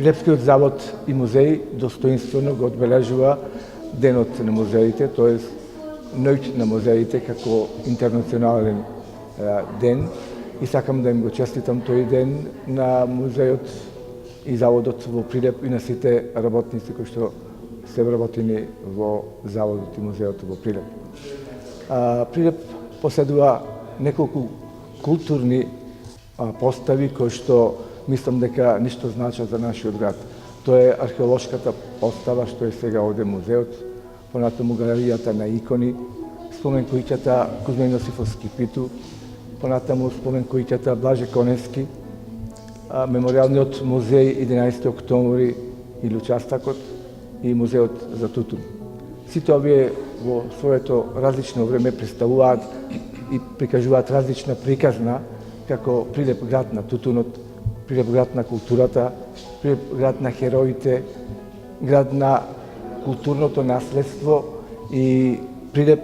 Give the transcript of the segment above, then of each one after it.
Прилепскиот завод и музеј достоинствено го одбележува Денот на музеите, тоест Ноќ на музеите како интернационален ден, и сакам да им го честитам тој ден на музејот и заводот во Прилеп и на сите работници кои што се вработени во заводот и музејот во Прилеп. Прилеп поседува неколку културни постави кои што мислам дека ништо значат за нашиот град. Тоа е археолошката постава што е сега овде музеот, понатаму галеријата на икони, спомен куќата Кузма Јосиф Скипиту, понатаму спомен куќата Блаже Коневски, меморијалниот музеј 11 октомври и Лучастакот и музеот за тутун. Сите овие во своето различно време представуваат и прикажуваат различна приказна како Прилеп град на тутунот, Прилеп град на културата, Прилеп град на хероите, град на културното наследство и Прилеп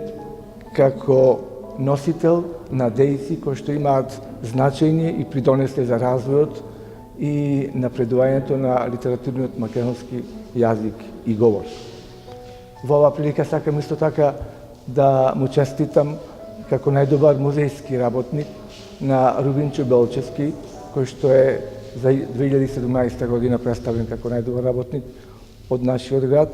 како носител на дејци кои што имаат значење и придонесле за развојот и напредувањето на литературниот македонски јазик и говор. Во оваа прилика сакам исто така да му честитам како најдобар музејски работник на Рубинчо Белчевски, кој што е за 2017 година представен како најдобар работник од нашиот град,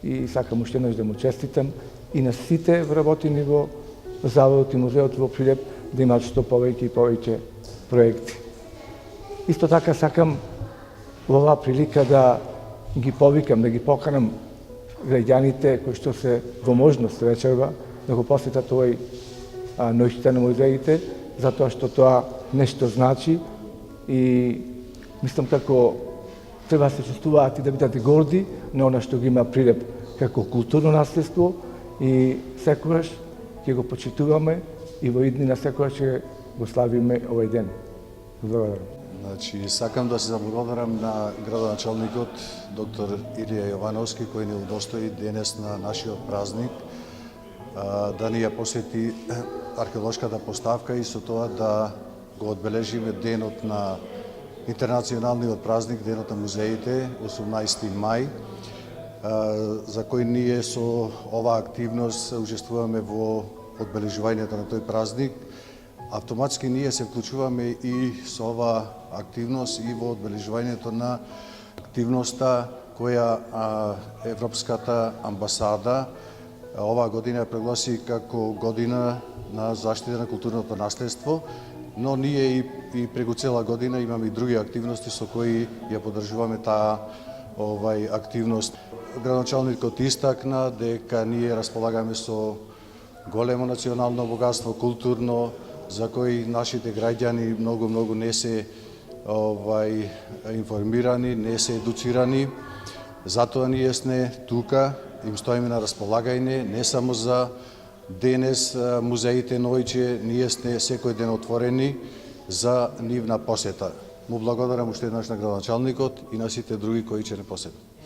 и сакам уште еднаш да му честитам и на сите вработени во заводот и музеот во Прилеп да имаат што повеќе и повеќе проекти. Исто така сакам во оваа прилика да ги повикам, да ги поканам граѓаните кои што се во можност вечерва да го посетат овој Ноќта на музеите, затоа што тоа нешто значи и мислам како треба да се чувствуваат и да бидат горди на она што ги има Прилеп како културно наследство и секогаш ќе го почитуваме и во иднина секогаш ќе го славиме овој ден. Благодарам. Сакам да се заблагодарам на градоначалникот доктор Илија Јовановски кој ни удостои денес на нашиот празник да ни ја посети археолошката поставка и со тоа да го одбележиме денот на интернационалниот празник, денот на музеите, 18 мај, за кој ние со оваа активност учествуваме во одбележувањето на тој празник. Автоматски ние се вклучуваме и со оваа активност и во одбележувањето на активноста која Европската амбасада оваа година ја прогласи како година на заштита на културното наследство, но ние и преку цела година имаме и други активности со кои ја поддржуваме таа активност. Градоначалникот истакна дека ние располагаме со големо национално богатство, културно, за кои нашите граѓани многу не се информирани, не се едуцирани. Затоа ние сме тука, им стоиме на располагање, не само за денес музеите Нојче, ние сме секој ден отворени за нивна посета. Му благодарам уште еднаш на градоначалникот и на сите други кои ќе не посетат.